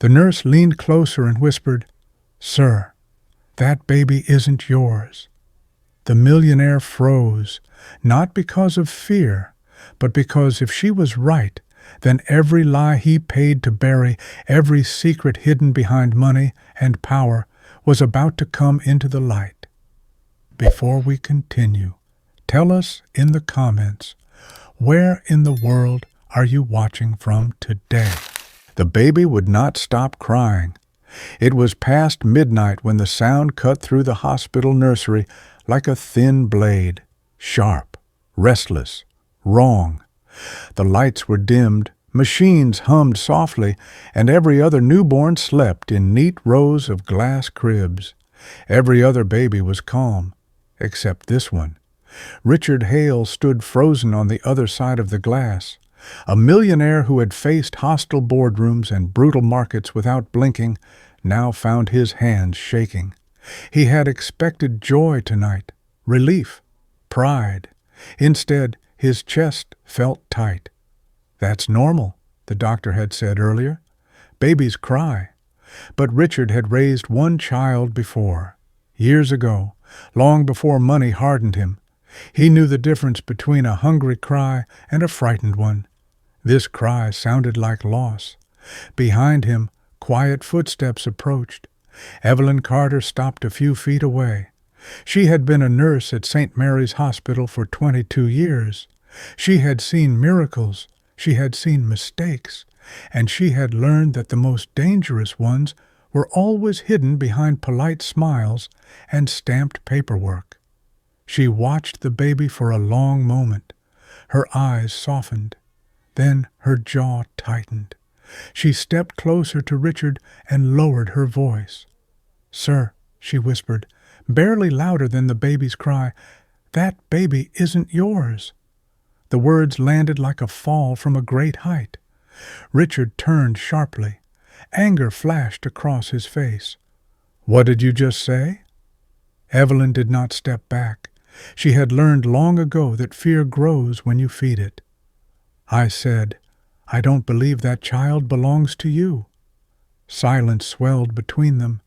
The nurse leaned closer and whispered, "Sir, that baby isn't yours." The millionaire froze, not because of fear, but because if she was right, then every lie he paid to bury, every secret hidden behind money and power, was about to come into the light. Before we continue, tell us in the comments, where in the world are you watching from today? The baby would not stop crying. It was past midnight when the sound cut through the hospital nursery like a thin blade, sharp, restless, wrong. The lights were dimmed, machines hummed softly, and every other newborn slept in neat rows of glass cribs. Every other baby was calm, except this one. Richard Hale stood frozen on the other side of the glass. A millionaire who had faced hostile boardrooms and brutal markets without blinking now found his hands shaking. He had expected joy tonight, relief, pride. Instead, his chest felt tight. "That's normal," the doctor had said earlier. "Babies cry." But Richard had raised one child before. Years ago, long before money hardened him. He knew the difference between a hungry cry and a frightened one. This cry sounded like loss. Behind him, quiet footsteps approached. Evelyn Carter stopped a few feet away. She had been a nurse at St. Mary's Hospital for 22 years. She had seen miracles, she had seen mistakes, and she had learned that the most dangerous ones were always hidden behind polite smiles and stamped paperwork. She watched the baby for a long moment. Her eyes softened. Then her jaw tightened. She stepped closer to Richard and lowered her voice. "Sir," she whispered, barely louder than the baby's cry, "that baby isn't yours." The words landed like a fall from a great height. Richard turned sharply. Anger flashed across his face. "What did you just say?" Evelyn did not step back. She had learned long ago that fear grows when you feed it. "I said, I don't believe that child belongs to you." Silence swelled between them.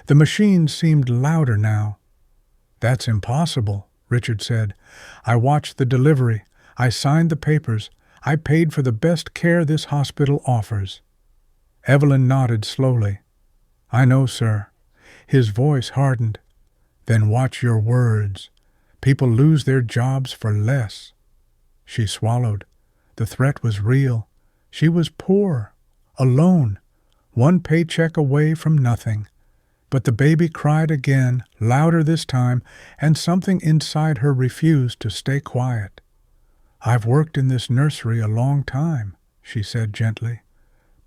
The machine seemed louder now. "That's impossible," Richard said. "I watched the delivery. I signed the papers. I paid for the best care this hospital offers." Evelyn nodded slowly. "I know, sir." His voice hardened. "Then watch your words. People lose their jobs for less." She swallowed. The threat was real. She was poor, alone, one paycheck away from nothing. But the baby cried again, louder this time, and something inside her refused to stay quiet. "I've worked in this nursery a long time," she said gently.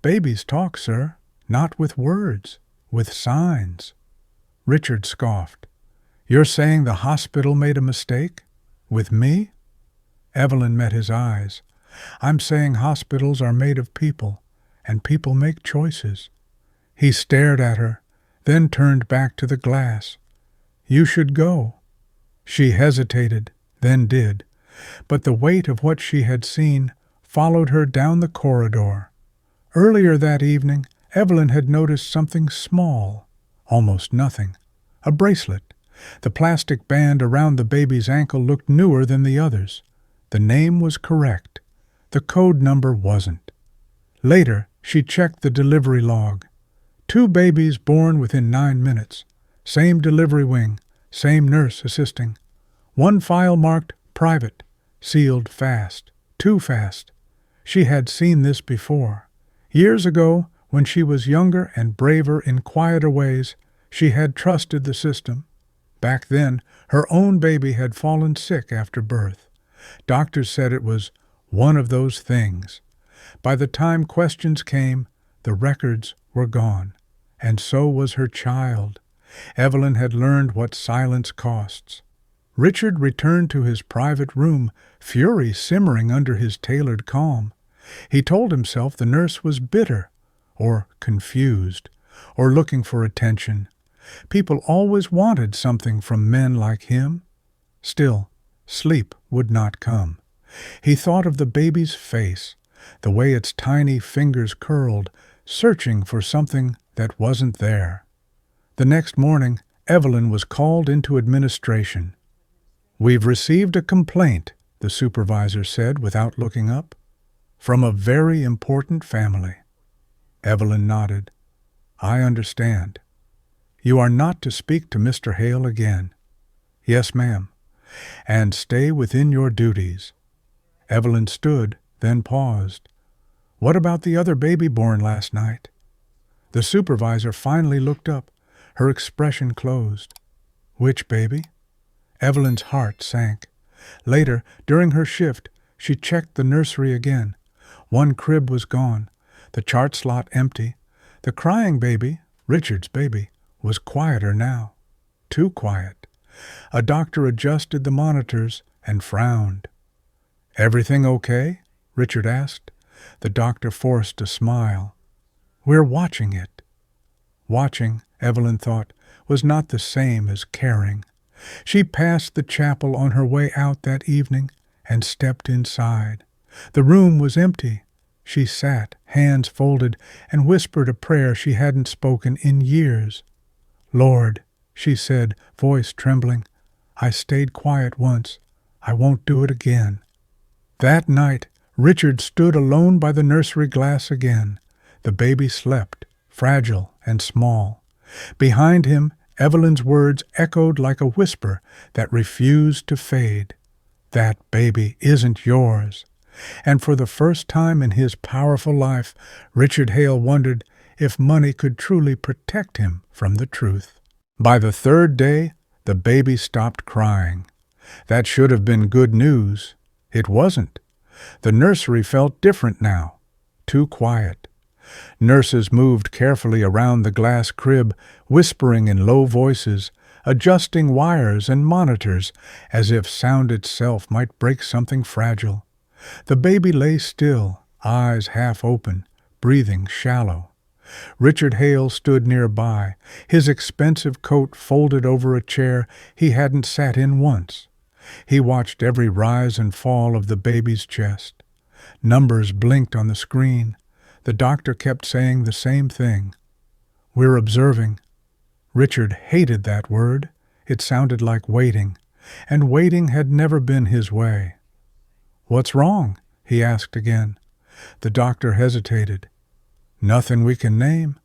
"Babies talk, sir, not with words, with signs." Richard scoffed. "You're saying the hospital made a mistake? With me?" Evelyn met his eyes. "I'm saying hospitals are made of people, and people make choices." He stared at her, then turned back to the glass. "You should go." She hesitated, then did, but the weight of what she had seen followed her down the corridor. Earlier that evening, Evelyn had noticed something small, almost nothing, a bracelet. The plastic band around the baby's ankle looked newer than the others. The name was correct. The code number wasn't. Later, she checked the delivery log. 2 babies born within 9 minutes. Same delivery wing, same nurse assisting. One file marked private, sealed fast, too fast. She had seen this before. Years ago, when she was younger and braver in quieter ways, she had trusted the system. Back then, her own baby had fallen sick after birth. Doctors said it was one of those things. By the time questions came, the records were gone. And so was her child. Evelyn had learned what silence costs. Richard returned to his private room, fury simmering under his tailored calm. He told himself the nurse was bitter, or confused, or looking for attention. People always wanted something from men like him. Still, sleep would not come. He thought of the baby's face, the way its tiny fingers curled, searching for something that wasn't there. The next morning, Evelyn was called into administration. "We've received a complaint," the supervisor said without looking up, "from a very important family." Evelyn nodded. "I understand. You are not to speak to Mr. Hale again." "Yes, ma'am." "And stay within your duties." Evelyn stood, then paused. "What about the other baby born last night?" The supervisor finally looked up, her expression closed. "Which baby?" Evelyn's heart sank. Later, during her shift, she checked the nursery again. One crib was gone, the chart slot empty. The crying baby, Richard's baby, was quieter now. Too quiet. A doctor adjusted the monitors and frowned. "Everything okay?" Richard asked. The doctor forced a smile. "We're watching it." Watching, Evelyn thought, was not the same as caring. She passed the chapel on her way out that evening and stepped inside. The room was empty. She sat, hands folded, and whispered a prayer she hadn't spoken in years. "Lord," she said, voice trembling, "I stayed quiet once. I won't do it again." That night, Richard stood alone by the nursery glass again. The baby slept, fragile and small. Behind him, Evelyn's words echoed like a whisper that refused to fade. "That baby isn't yours." And for the first time in his powerful life, Richard Hale wondered if money could truly protect him from the truth. By the third day, the baby stopped crying. That should have been good news. It wasn't. The nursery felt different now, too quiet. Nurses moved carefully around the glass crib, whispering in low voices, adjusting wires and monitors, as if sound itself might break something fragile. The baby lay still, eyes half open, breathing shallow. Richard Hale stood nearby, his expensive coat folded over a chair he hadn't sat in once. He watched every rise and fall of the baby's chest. Numbers blinked on the screen. The doctor kept saying the same thing. "We're observing." Richard hated that word. It sounded like waiting, and waiting had never been his way. "What's wrong?" he asked again. The doctor hesitated. "Nothing we can name."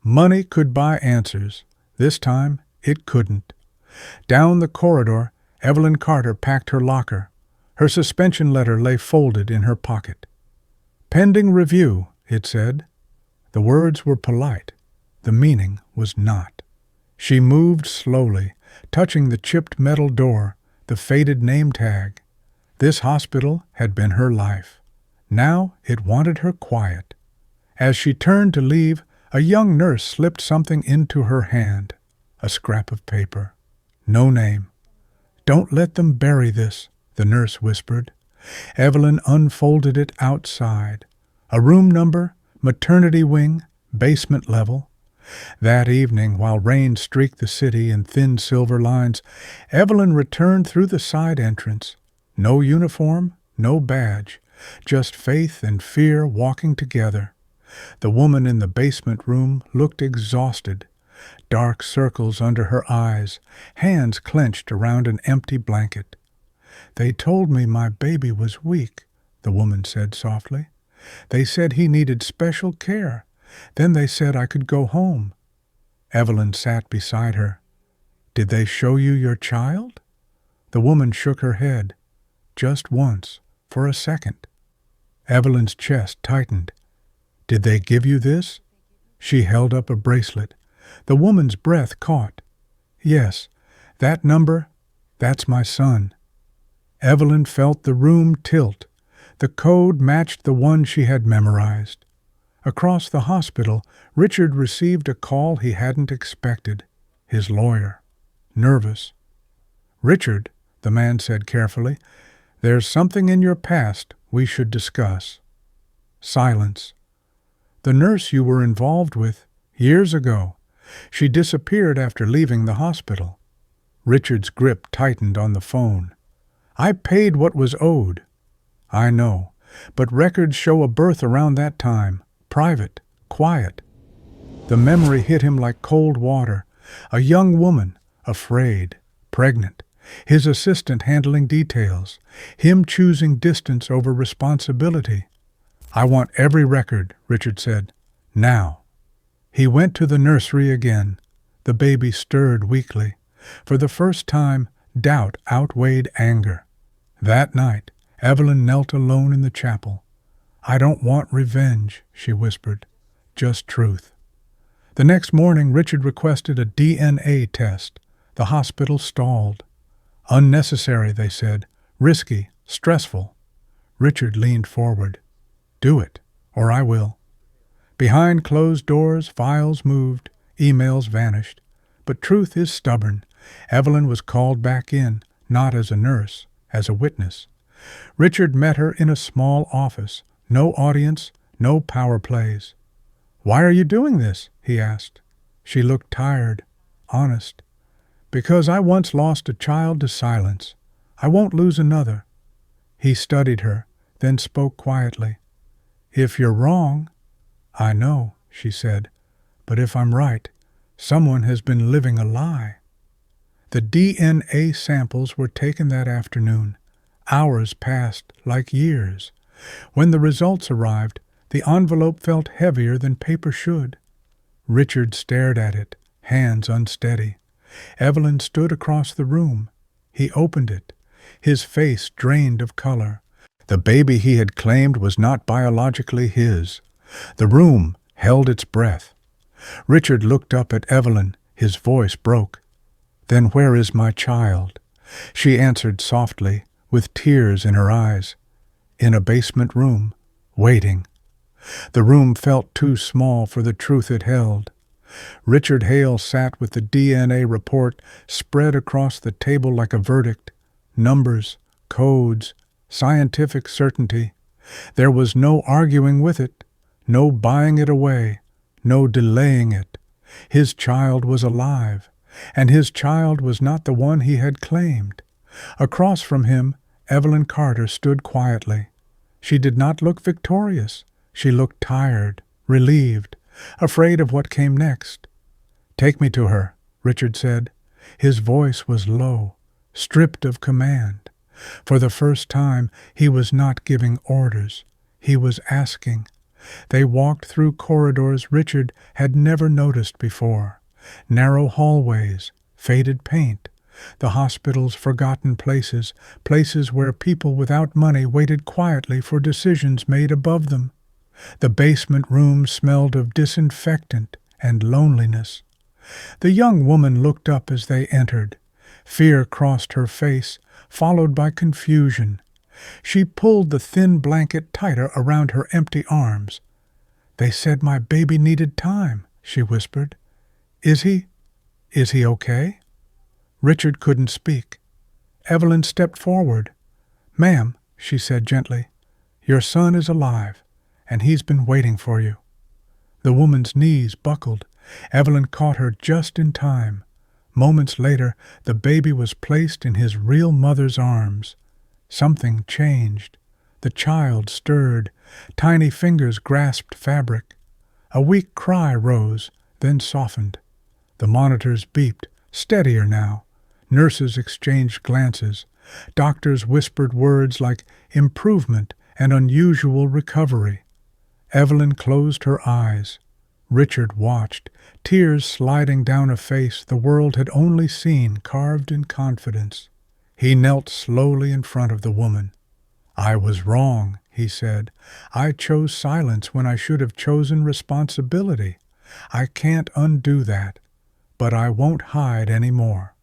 Money could buy answers. This time it couldn't. Down the corridor, Evelyn Carter packed her locker. Her suspension letter lay folded in her pocket. "Pending review," it said. The words were polite. The meaning was not. She moved slowly, touching the chipped metal door, the faded name tag. This hospital had been her life. Now it wanted her quiet. As she turned to leave, a young nurse slipped something into her hand, a scrap of paper. No name. "Don't let them bury this," the nurse whispered. Evelyn unfolded it outside. A room number, maternity wing, basement level. That evening, while rain streaked the city in thin silver lines, Evelyn returned through the side entrance. No uniform, no badge, just faith and fear walking together. The woman in the basement room looked exhausted. Dark circles under her eyes, hands clenched around an empty blanket. "They told me my baby was weak," the woman said softly. "They said he needed special care. Then they said I could go home." Evelyn sat beside her. "Did they show you your child?" The woman shook her head. "Just once, for a second." Evelyn's chest tightened. "Did they give you this?" She held up a bracelet. The woman's breath caught. "Yes, that number, that's my son." Evelyn felt the room tilt. The code matched the one she had memorized. Across the hospital, Richard received a call he hadn't expected. His lawyer. Nervous. "Richard," the man said carefully, "there's something in your past we should discuss." Silence. "The nurse you were involved with, years ago. She disappeared after leaving the hospital." Richard's grip tightened on the phone. "I paid what was owed." "I know, but records show a birth around that time. Private, quiet. The memory hit him like cold water. A young woman, afraid, pregnant, his assistant handling details, him choosing distance over responsibility. "I want every record," Richard said. "Now." He went to the nursery again. The baby stirred weakly. For the first time, doubt outweighed anger. That night, Evelyn knelt alone in the chapel. "I don't want revenge," she whispered, "just truth." The next morning, Richard requested a DNA test. The hospital stalled. "Unnecessary," they said. "Risky, stressful." Richard leaned forward. "Do it, or I will." Behind closed doors, files moved, emails vanished. But truth is stubborn. Evelyn was called back in, not as a nurse, as a witness. Richard met her in a small office. No audience, no power plays. "Why are you doing this?" he asked. She looked tired, honest. "Because I once lost a child to silence. I won't lose another." He studied her, then spoke quietly. "If you're wrong—" "I know," she said, "but if I'm right, someone has been living a lie." The DNA samples were taken that afternoon. Hours passed like years. When the results arrived, the envelope felt heavier than paper should. Richard stared at it, hands unsteady. Evelyn stood across the room. He opened it, his face drained of color. The baby he had claimed was not biologically his. The room held its breath. Richard looked up at Evelyn. His voice broke. "Then where is my child?" She answered softly, with tears in her eyes. "In a basement room, waiting." The room felt too small for the truth it held. Richard Hale sat with the DNA report spread across the table like a verdict. Numbers, codes, scientific certainty. There was no arguing with it, no buying it away, no delaying it. His child was alive, and his child was not the one he had claimed. Across from him, Evelyn Carter stood quietly. She did not look victorious. She looked tired, relieved, afraid of what came next. "Take me to her," Richard said. His voice was low, stripped of command. For the first time, he was not giving orders. He was asking. They walked through corridors Richard had never noticed before. Narrow hallways, faded paint, the hospital's forgotten places, places where people without money waited quietly for decisions made above them. The basement room smelled of disinfectant and loneliness. The young woman looked up as they entered. Fear crossed her face, followed by confusion. She pulled the thin blanket tighter around her empty arms. "They said my baby needed time," she whispered. Is he okay?" Richard couldn't speak. Evelyn stepped forward. "Ma'am," she said gently, "your son is alive, and he's been waiting for you." The woman's knees buckled. Evelyn caught her just in time. Moments later, the baby was placed in his real mother's arms. Something changed. The child stirred. Tiny fingers grasped fabric. A weak cry rose, then softened. The monitors beeped, steadier now. Nurses exchanged glances. Doctors whispered words like improvement and unusual recovery. Evelyn closed her eyes. Richard watched, tears sliding down a face the world had only seen carved in confidence. He knelt slowly in front of the woman. "I was wrong," he said. "I chose silence when I should have chosen responsibility. I can't undo that, but I won't hide any more."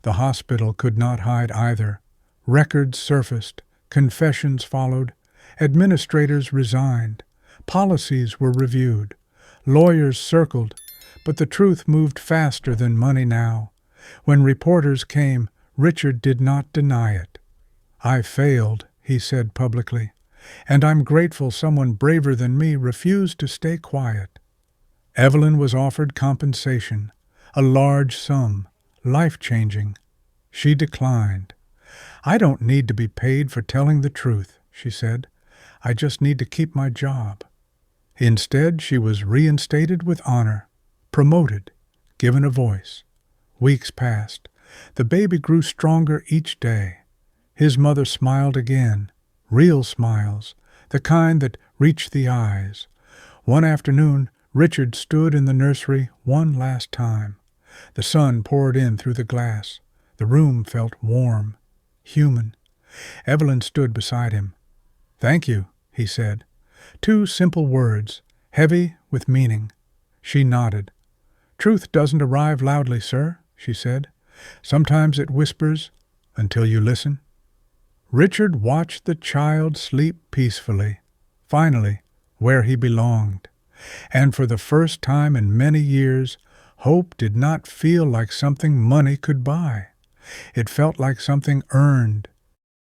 The hospital could not hide either. Records surfaced, confessions followed, administrators resigned, policies were reviewed, lawyers circled, but the truth moved faster than money now. When reporters came, Richard did not deny it. "I failed," he said publicly, "and I'm grateful someone braver than me refused to stay quiet." Evelyn was offered compensation, a large sum, life-changing. She declined. "I don't need to be paid for telling the truth," she said. "I just need to keep my job." Instead, she was reinstated with honor, promoted, given a voice. Weeks passed. The baby grew stronger each day. His mother smiled again, real smiles, the kind that reached the eyes. One afternoon, Richard stood in the nursery one last time. The sun poured in through the glass. The room felt warm, human. Evelyn stood beside him. "Thank you," he said. 2 simple words, heavy with meaning. She nodded. "Truth doesn't arrive loudly, sir," she said. "Sometimes it whispers until you listen." Richard watched the child sleep peacefully, finally where he belonged. And for the first time in many years, hope did not feel like something money could buy. It felt like something earned,